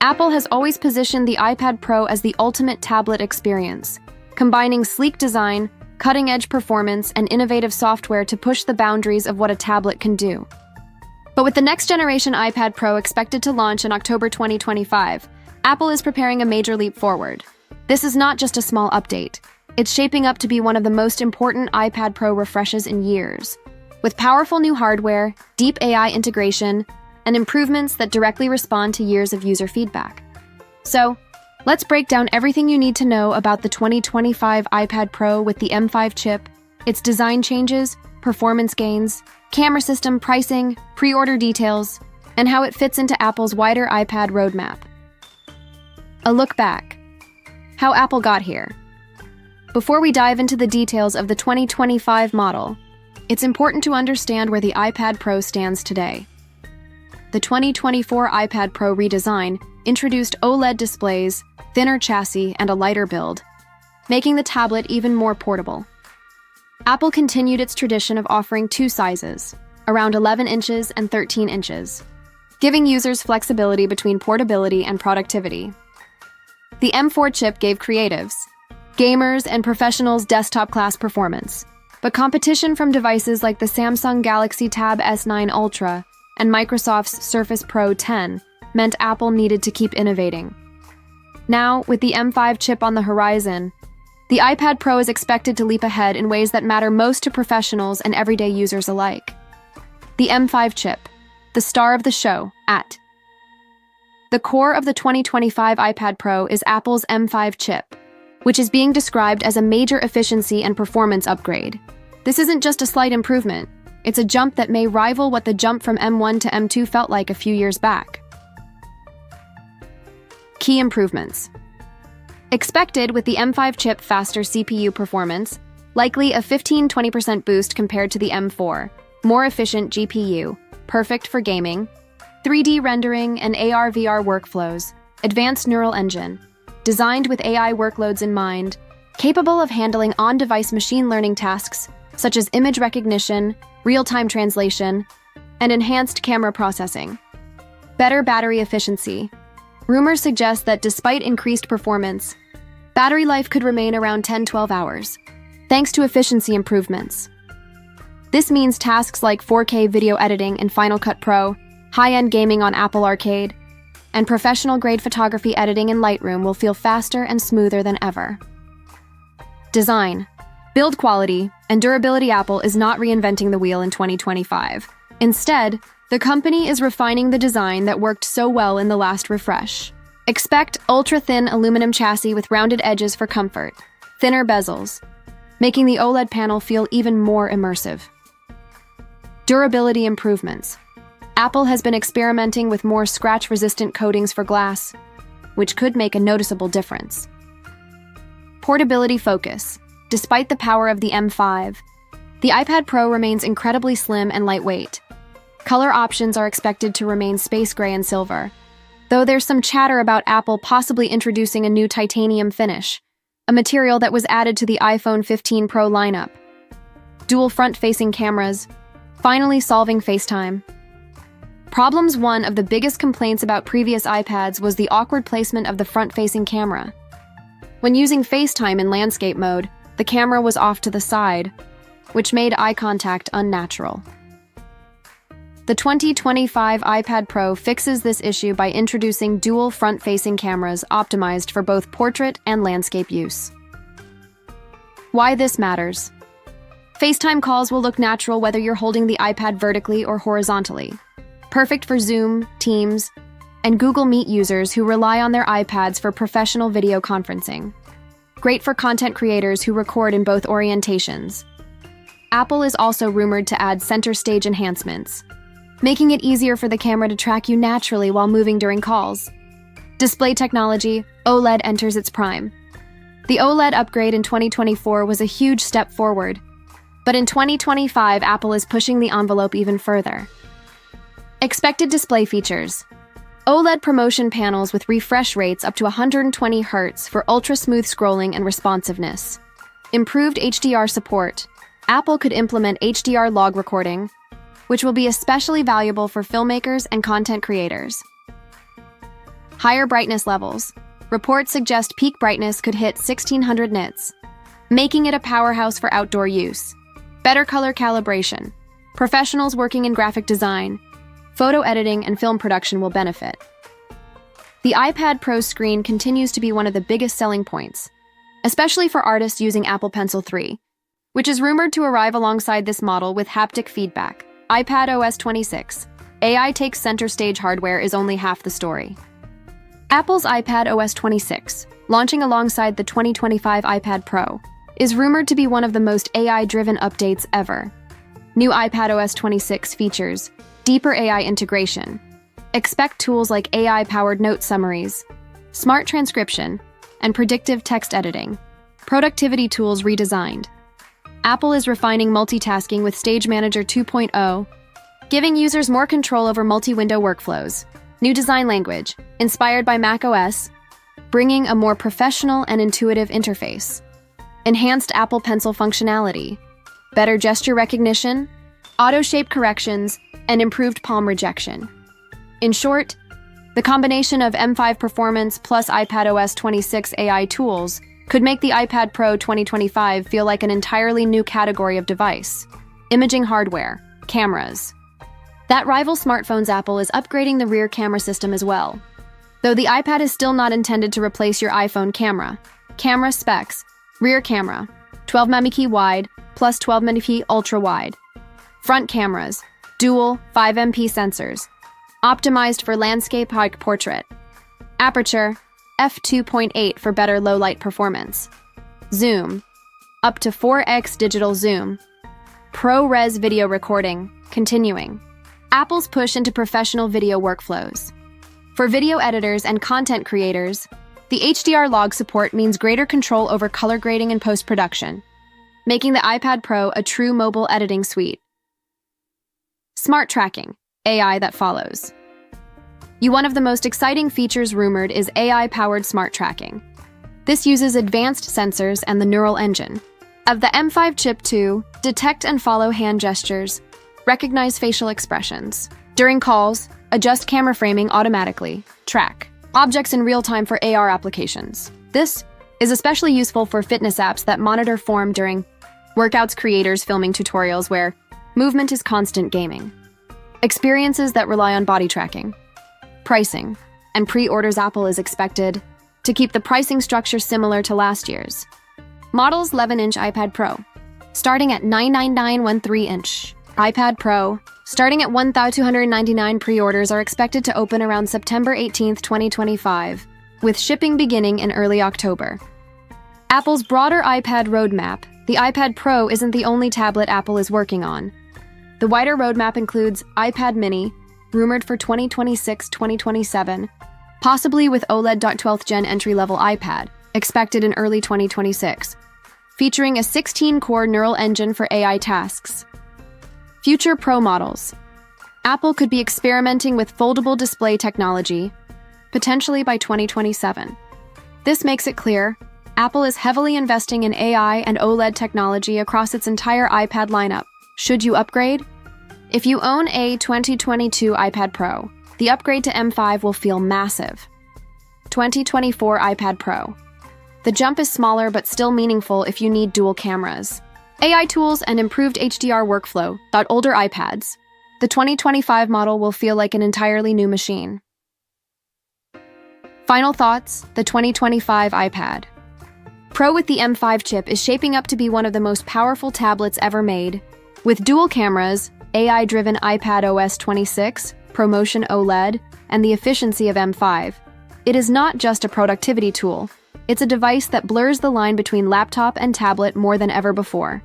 Apple has always positioned the iPad Pro as the ultimate tablet experience, combining sleek design, cutting-edge performance, and innovative software to push the boundaries of what a tablet can do. But with the next-generation iPad Pro expected to launch in October 2025, Apple is preparing a major leap forward. This is not just a small update. It's shaping up to be one of the most important iPad Pro refreshes in years, with powerful new hardware, deep AI integration, and improvements that directly respond to years of user feedback. So, let's break down everything you need to know about the 2025 iPad Pro with the M5 chip, its design changes, performance gains, camera system pricing, pre-order details, and how it fits into Apple's wider iPad roadmap. A look back. How Apple got here. Before we dive into the details of the 2025 model, it's important to understand where the iPad Pro stands today. The 2024 iPad Pro redesign introduced OLED displays, thinner chassis, and a lighter build, making the tablet even more portable. Apple continued its tradition of offering two sizes, around 11 inches and 13 inches, giving users flexibility between portability and productivity. The M4 chip gave creatives, gamers, and professionals desktop-class performance, but competition from devices like the Samsung Galaxy Tab S9 Ultra and Microsoft's Surface Pro 10 meant Apple needed to keep innovating. Now, with the M5 chip on the horizon, the iPad Pro is expected to leap ahead in ways that matter most to professionals and everyday users alike. The M5 chip, the star of the show, at the core of the 2025 iPad Pro is Apple's M5 chip, which is being described as a major efficiency and performance upgrade. This isn't just a slight improvement. It's a jump that may rival what the jump from M1 to M2 felt like a few years back. Key improvements. Expected with the M5 chip faster CPU performance, likely a 15-20% boost compared to the M4, more efficient GPU, perfect for gaming, 3D rendering and AR/VR workflows, advanced neural engine, designed with AI workloads in mind, capable of handling on-device machine learning tasks such as image recognition, real-time translation, and enhanced camera processing. Better battery efficiency. Rumors suggest that despite increased performance, battery life could remain around 10-12 hours, thanks to efficiency improvements. This means tasks like 4K video editing in Final Cut Pro, high-end gaming on Apple Arcade, and professional-grade photography editing in Lightroom will feel faster and smoother than ever. Design. Build quality and durability. Apple is not reinventing the wheel in 2025. Instead, the company is refining the design that worked so well in the last refresh. Expect ultra-thin aluminum chassis with rounded edges for comfort, thinner bezels, making the OLED panel feel even more immersive. Durability improvements. Apple has been experimenting with more scratch-resistant coatings for glass, which could make a noticeable difference. Portability focus. Despite the power of the M5, the iPad Pro remains incredibly slim and lightweight. Color options are expected to remain space gray and silver, though there's some chatter about Apple possibly introducing a new titanium finish, a material that was added to the iPhone 15 Pro lineup. Dual front-facing cameras, finally solving FaceTime. Problems. One of the biggest complaints about previous iPads was the awkward placement of the front-facing camera. When using FaceTime in landscape mode, the camera was off to the side, which made eye contact unnatural. The 2025 iPad Pro fixes this issue by introducing dual front-facing cameras optimized for both portrait and landscape use. Why this matters. FaceTime calls will look natural whether you're holding the iPad vertically or horizontally. Perfect for Zoom, Teams, and Google Meet users who rely on their iPads for professional video conferencing. Great for content creators who record in both orientations. Apple is also rumored to add center stage enhancements, making it easier for the camera to track you naturally while moving during calls. Display technology. OLED enters its prime. The OLED upgrade in 2024 was a huge step forward, but in 2025, Apple is pushing the envelope even further. Expected display features. OLED promotion panels with refresh rates up to 120 Hz for ultra-smooth scrolling and responsiveness. Improved HDR support. Apple could implement HDR log recording, which will be especially valuable for filmmakers and content creators. Higher brightness levels. Reports suggest peak brightness could hit 1600 nits, making it a powerhouse for outdoor use. Better color calibration. Professionals working in graphic design, photo editing, and film production will benefit. The iPad Pro screen continues to be one of the biggest selling points, especially for artists using Apple Pencil 3, which is rumored to arrive alongside this model with haptic feedback. iPad OS 26. AI takes center stage hardware is only half the story. Apple's iPad OS 26, launching alongside the 2025 iPad Pro, is rumored to be one of the most AI-driven updates ever. New iPad OS 26 features deeper AI integration. Expect tools like AI-powered note summaries, smart transcription, and predictive text editing. Productivity tools redesigned. Apple is refining multitasking with Stage Manager 2.0, giving users more control over multi-window workflows. New design language, inspired by macOS, bringing a more professional and intuitive interface. Enhanced Apple Pencil functionality, better gesture recognition, auto-shape corrections, and improved palm rejection. In short, the combination of M5 performance plus iPad OS 26 AI tools could make the iPad Pro 2025 feel like an entirely new category of device. Imaging hardware, cameras. That rivals smartphones, Apple is upgrading the rear camera system as well. Though the iPad is still not intended to replace your iPhone camera. Camera specs, rear camera, 12 megapixel wide plus 12 megapixel ultra wide. Front cameras, dual 5MP sensors, optimized for landscape high portrait. Aperture, f2.8 for better low-light performance. Zoom, up to 4x digital zoom. ProRes video recording, continuing. Apple's push into professional video workflows. For video editors and content creators, the HDR log support means greater control over color grading and post-production, making the iPad Pro a true mobile editing suite. Smart tracking, AI that follows. One of the most exciting features rumored is AI-powered smart tracking. This uses advanced sensors and the neural engine of the M5 chip to detect and follow hand gestures, recognize facial expressions. During calls, adjust camera framing automatically, track objects in real time for AR applications. This is especially useful for fitness apps that monitor form during workouts, creators filming tutorials where movement is constant, gaming. Experiences that rely on body tracking. Pricing and pre-orders. Apple is expected to keep the pricing structure similar to last year's. Models 11-inch iPad Pro, starting at $999. 13-inch iPad Pro, starting at $1,299. Pre-orders are expected to open around September 18, 2025, with shipping beginning in early October. Apple's broader iPad roadmap. The iPad Pro isn't the only tablet Apple is working on. The wider roadmap includes iPad mini, rumored for 2026-2027, possibly with OLED 12th Gen entry-level iPad, expected in early 2026, featuring a 16-core neural engine for AI tasks. Future Pro models. Apple could be experimenting with foldable display technology, potentially by 2027. This makes it clear Apple is heavily investing in AI and OLED technology across its entire iPad lineup. Should you upgrade? If you own a 2022 iPad Pro, the upgrade to M5 will feel massive. 2024 iPad Pro. The jump is smaller but still meaningful if you need dual cameras, AI tools, and improved HDR workflow. Older iPads. The 2025 model will feel like an entirely new machine. Final thoughts: the 2025 iPad Pro with the M5 chip is shaping up to be one of the most powerful tablets ever made. With dual cameras, AI-driven iPad OS 26, ProMotion OLED, and the efficiency of M5, it is not just a productivity tool. It's a device that blurs the line between laptop and tablet more than ever before.